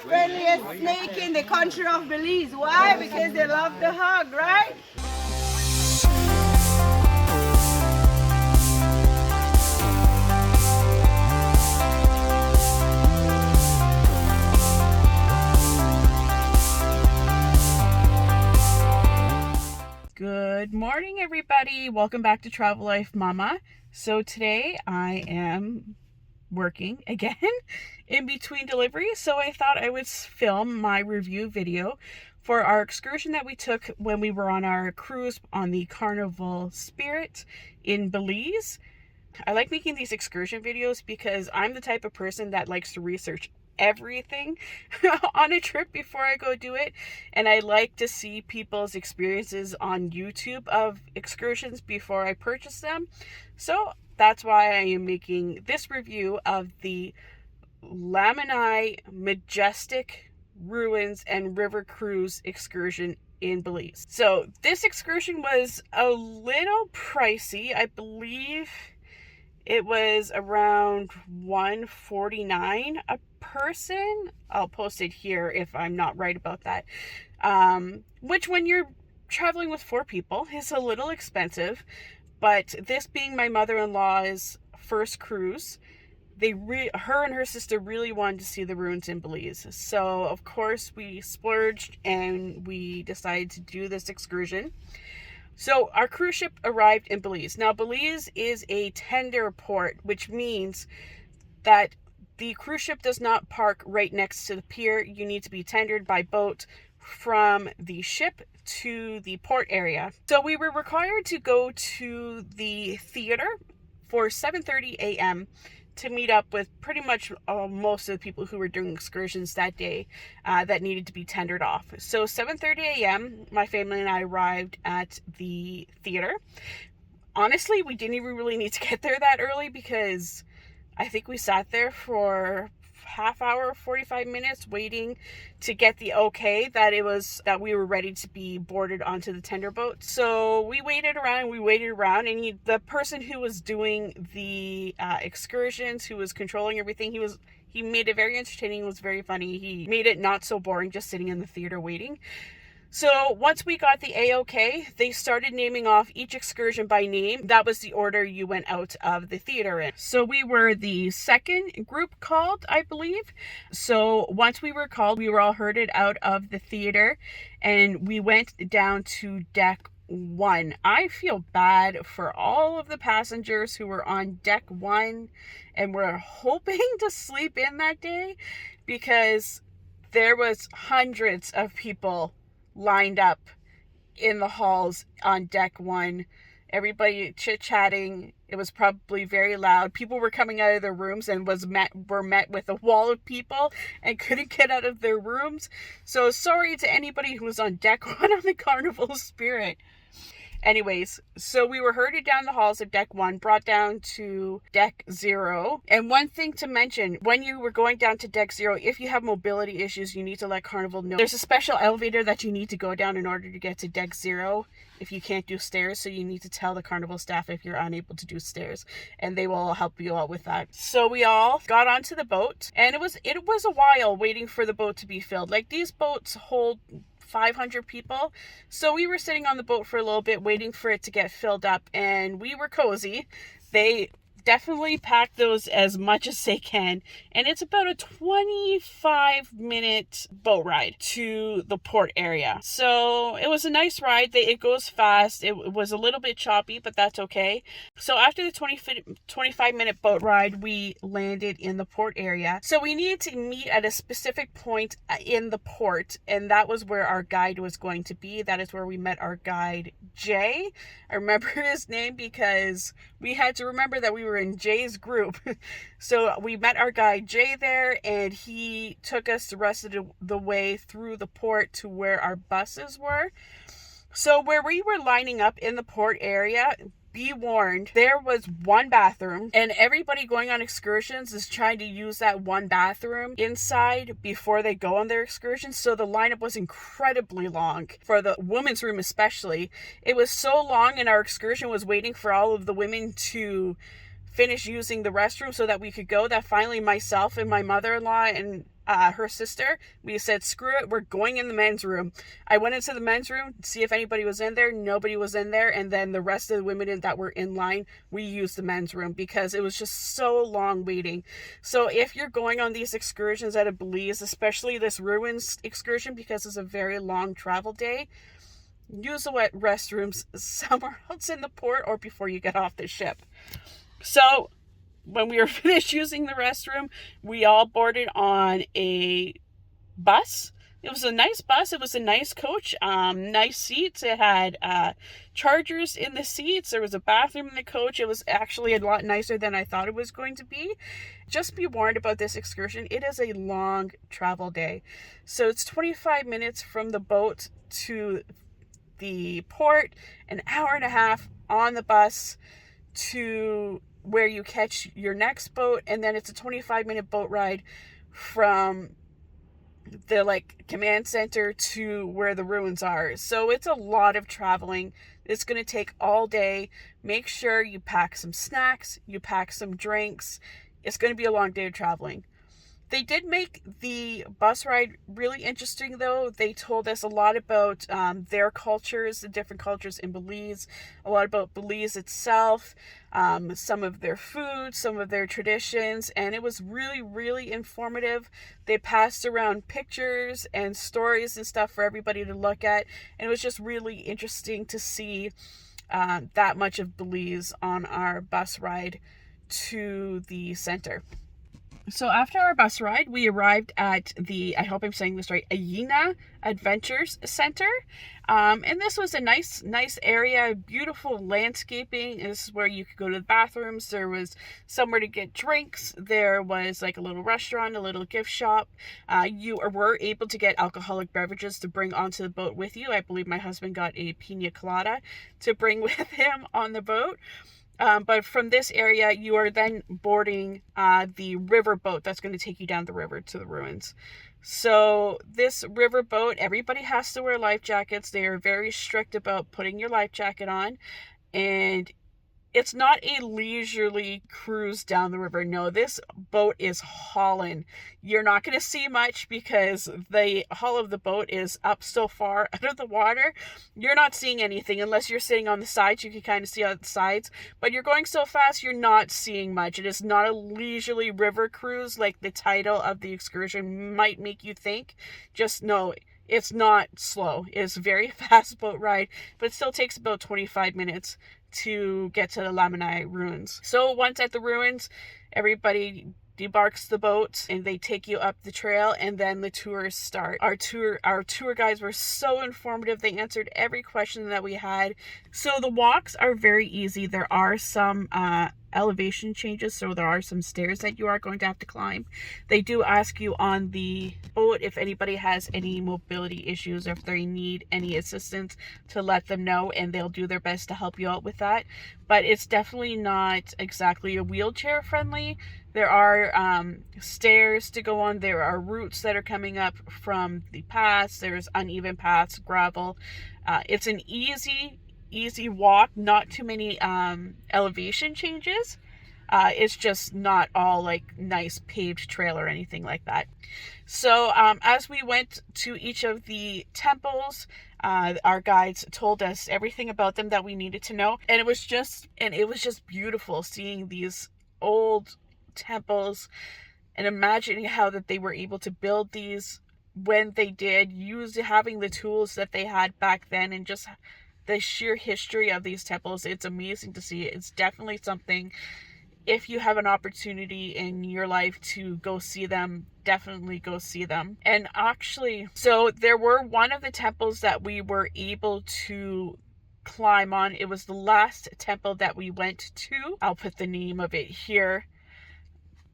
friendliest snake in the country of Belize. Why? Because they love the hug, right? Good morning, everybody. Welcome back to Travel Life Mama. So today I am working again in between deliveries, so I thought I would film my review video for our excursion that we took when we were on our cruise on the Carnival Spirit in Belize. I like making these excursion videos because I'm the type of person that likes to research everything on a trip before I go do it, and I like to see people's experiences on YouTube of excursions before I purchase them. So that's why I am making this review of the LAMANAI Majestic Ruins and River Cruise excursion in Belize. So this excursion was a little pricey. I believe it was around $149 a person. I'll post it here if I'm not right about that. Which, when you're traveling with 4 people, is a little expensive. But this being my mother-in-law's first cruise, her and her sister really wanted to see the ruins in Belize. So, of course, we splurged and we decided to do this excursion. So our cruise ship arrived in Belize. Now, Belize is a tender port, which means that the cruise ship does not park right next to the pier. You need to be tendered by boat from the ship to the port area. So we were required to go to the theater for 7:30 a.m. to meet up with pretty much most of the people who were doing excursions that day that needed to be tendered off. So 7:30 a.m., my family and I arrived at the theater. Honestly, we didn't even really need to get there that early because I think we sat there for half hour, 45 minutes waiting to get the okay that we were ready to be boarded onto the tender boat. So we waited around, and the person who was doing the excursions, who was controlling everything, he made it very entertaining. It was very funny. He made it not so boring just sitting in the theater waiting. So once we got the A-OK, they started naming off each excursion by name. That was the order you went out of the theater in. So we were the second group called, I believe. So once we were called, we were all herded out of the theater and we went down to deck 1. I feel bad for all of the passengers who were on deck 1 and were hoping to sleep in that day, because there was hundreds of people lined up in the halls on deck 1. Everybody chit-chatting. It was probably very loud. People were coming out of their rooms and were met with a wall of people and couldn't get out of their rooms. So sorry to anybody who was on deck 1 on the Carnival Spirit. Anyways, so we were herded down the halls of deck 1, brought down to deck 0. And one thing to mention, when you were going down to deck 0, if you have mobility issues, you need to let Carnival know. There's a special elevator that you need to go down in order to get to deck 0 if you can't do stairs. So you need to tell the Carnival staff if you're unable to do stairs, and they will help you out with that. So we all got onto the boat, and it was a while waiting for the boat to be filled. Like, these boats hold 500 people. So we were sitting on the boat for a little bit waiting for it to get filled up, and we were cozy. They definitely pack those as much as they can, and it's about a 25-minute boat ride to the port area. So it was a nice ride. It goes fast. It was a little bit choppy, but that's okay. So after the 25-minute boat ride, we landed in the port area. So we needed to meet at a specific point in the port, and that was where our guide was going to be. That is where we met our guide, Jay. I remember his name because we had to remember that we were in Jay's group. So we met our guy Jay there, and he took us the rest of the way through the port to where our buses were. So where we were lining up in the port area, be warned, there was one bathroom, and everybody going on excursions is trying to use that one bathroom inside before they go on their excursions. So the lineup was incredibly long for the women's room, especially. It was so long, and our excursion was waiting for all of the women to finish using the restroom so that we could go, that finally myself and my mother-in-law and her sister. We said, screw it, we're going in the men's room. I went into the men's room to see if anybody was in there. Nobody was in there. And then the rest of the women that were in line, we used the men's room because it was just so long waiting. So if you're going on these excursions out of Belize, especially this ruins excursion, because it's a very long travel day, use the wet restrooms somewhere else in the port or before you get off the ship. So when we were finished using the restroom, we all boarded on a bus. It was a nice bus. It was a nice coach, nice seats. It had chargers in the seats. There was a bathroom in the coach. It was actually a lot nicer than I thought it was going to be. Just be warned about this excursion. It is a long travel day. So it's 25 minutes from the boat to the port, an hour and a half on the bus to where you catch your next boat, and then it's a 25-minute boat ride from the command center to where the ruins are. So it's a lot of traveling. It's going to take all day. Make sure you pack some snacks, you pack some drinks. It's going to be a long day of traveling. They did make the bus ride really interesting, though. They told us a lot about their cultures, the different cultures in Belize, a lot about Belize itself, some of their food, some of their traditions, and it was really, really informative. They passed around pictures and stories and stuff for everybody to look at, and it was just really interesting to see that much of Belize on our bus ride to the center. So after our bus ride, we arrived at the, I hope I'm saying this right, Ayina Adventures Center. And this was a nice area, beautiful landscaping. This is where you could go to the bathrooms. There was somewhere to get drinks. There was a little restaurant, a little gift shop. You were able to get alcoholic beverages to bring onto the boat with you. I believe my husband got a pina colada to bring with him on the boat. But from this area, you are then boarding the river boat that's going to take you down the river to the ruins. So this river boat, everybody has to wear life jackets. They are very strict about putting your life jacket on. And it's not a leisurely cruise down the river. No, this boat is hauling. You're not going to see much because the hull of the boat is up so far out of the water. You're not seeing anything unless you're sitting on the sides. You can kind of see out the sides, but you're going so fast, you're not seeing much. It is not a leisurely river cruise like the title of the excursion might make you think. Just know it's not slow. It's a very fast boat ride, but it still takes about 25 minutes to get to the LAMANAI ruins. So once at the ruins, everybody debarks the boat and they take you up the trail, and then the tours start. Our tour guides were so informative. They answered every question that we had. So the walks are very easy. There are some elevation changes, so there are some stairs that you are going to have to climb. They do ask you on the boat if anybody has any mobility issues or if they need any assistance to let them know, and they'll do their best to help you out with that. But it's definitely not exactly a wheelchair friendly. There are stairs to go on. There are routes that are coming up from the paths. There's uneven paths, gravel. It's an easy walk, not too many elevation changes. It's just not all nice paved trail or anything like that. So as we went to each of the temples, our guides told us everything about them that we needed to know, and it was just beautiful seeing these old temples and imagining how that they were able to build these when they did, having the tools that they had back then, and just the sheer history of these temples. It's amazing to see. It's definitely something, if you have an opportunity in your life to go see them, definitely go see them. And actually, so there were one of the temples that we were able to climb on. It was the last temple that we went to. I'll put the name of it here.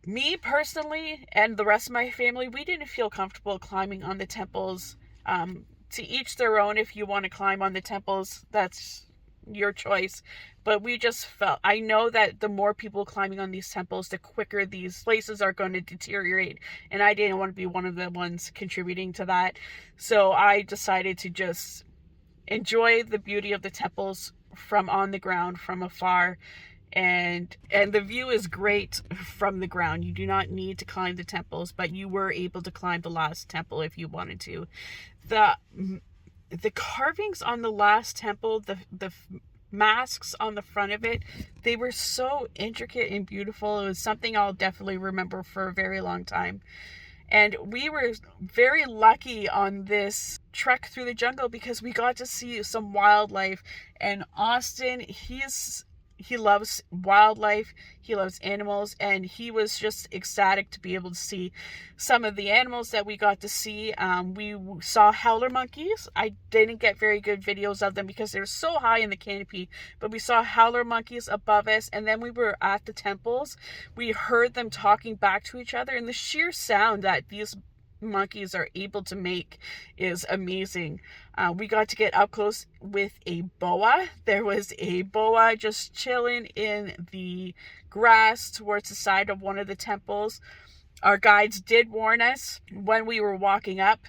Me personally and the rest of my family, we didn't feel comfortable climbing on the temples. To each their own. If you want to climb on the temples, that's your choice. But we just felt, I know that the more people climbing on these temples, the quicker these places are going to deteriorate. And I didn't want to be one of the ones contributing to that. So I decided to just enjoy the beauty of the temples from on the ground, from afar, and the view is great from the ground. You do not need to climb the temples, but you were able to climb the last temple if you wanted to. The carvings on the last temple, the masks on the front of it, they were so intricate and beautiful. It was something I'll definitely remember for a very long time. And we were very lucky on this trek through the jungle because we got to see some wildlife. And Austin, he loves wildlife, he loves animals, and he was just ecstatic to be able to see some of the animals that we got to see. We saw howler monkeys. I didn't get very good videos of them because they're so high in the canopy, but we saw howler monkeys above us, and then we were at the temples. We heard them talking back to each other, and the sheer sound that these monkeys are able to make is amazing. We got to get up close with a boa. There was a boa just chilling in the grass towards the side of one of the temples. Our guides did warn us when we were walking up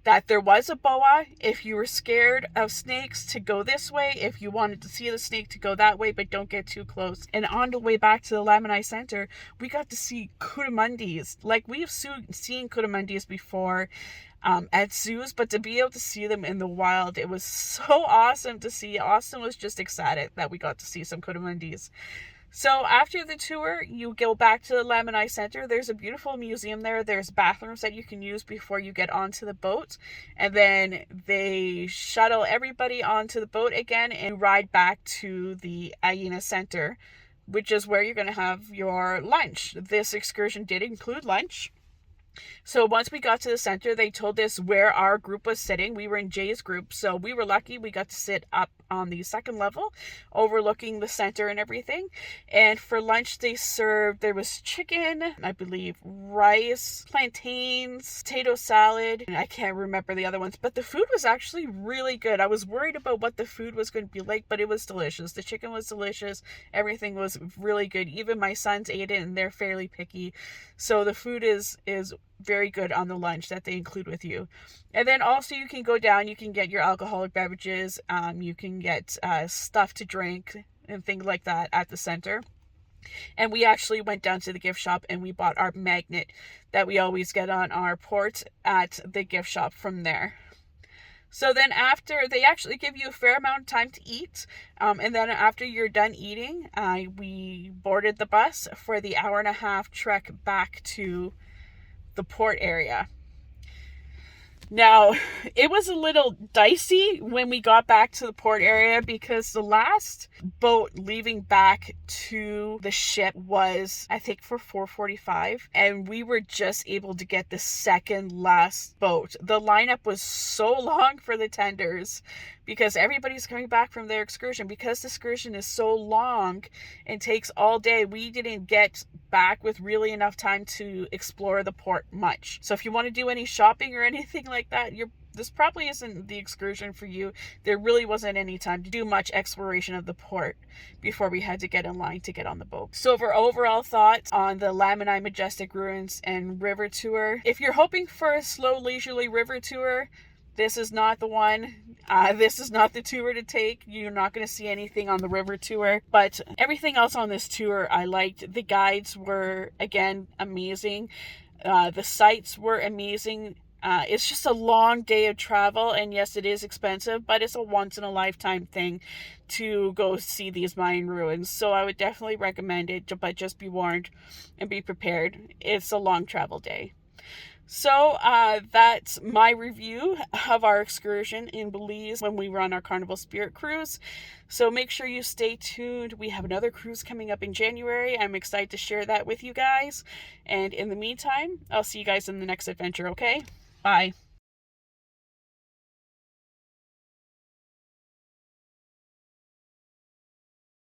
that there was a boa. If you were scared of snakes, to go this way. If you wanted to see the snake, to go that way, but don't get too close. And on the way back to the LAMANAI Center, we got to see coatimundis. Like, we have seen coatimundis before at zoos, but to be able to see them in the wild, it was so awesome to see. Austin was just ecstatic that we got to see some coatimundis. So after the tour, you go back to the LAMANAI Center. There's a beautiful museum there. There's bathrooms that you can use before you get onto the boat. And then they shuttle everybody onto the boat again and ride back to the Aina Center, which is where you're going to have your lunch. This excursion did include lunch. So once we got to the center, they told us where our group was sitting. We were in Jay's group, so we were lucky. We got to sit up on the second level, overlooking the center and everything. And for lunch, there was chicken, I believe, rice, plantains, potato salad, and I can't remember the other ones, but the food was actually really good. I was worried about what the food was going to be like, but it was delicious. The chicken was delicious. Everything was really good. Even my sons ate it, and they're fairly picky. So the food is very good on the lunch that they include with you. And then also you can go down, you can get your alcoholic beverages, you can get stuff to drink and things like that at the center. And we actually went down to the gift shop and we bought our magnet that we always get on our port at the gift shop from there. So then after, they actually give you a fair amount of time to eat. And then after you're done eating, we boarded the bus for the 1.5-hour trek back to the port area. Now, it was a little dicey when we got back to the port area because the last boat leaving back to the ship was, I think, for 4:45, and we were just able to get the second last boat. The lineup was so long for the tenders because everybody's coming back from their excursion. Because the excursion is so long and takes all day, we didn't get back with really enough time to explore the port much. So if you want to do any shopping or anything like that, this probably isn't the excursion for you. There really wasn't any time to do much exploration of the port before we had to get in line to get on the boat. So for overall thoughts on the LAMANAI Majestic Ruins and River Tour, if you're hoping for a slow, leisurely river tour, this is not the one. This is not the tour to take. You're not going to see anything on the river tour. But everything else on this tour I liked. The guides were, again, amazing. The sights were amazing. It's just a long day of travel. And yes, it is expensive, but it's a once-in-a-lifetime thing to go see these Mayan ruins. So I would definitely recommend it, but just be warned and be prepared. It's a long travel day. So that's my review of our excursion in Belize when we were on our Carnival Spirit cruise. So make sure you stay tuned. We have another cruise coming up in January. I'm excited to share that with you guys. And in the meantime, I'll see you guys in the next adventure, okay? Bye.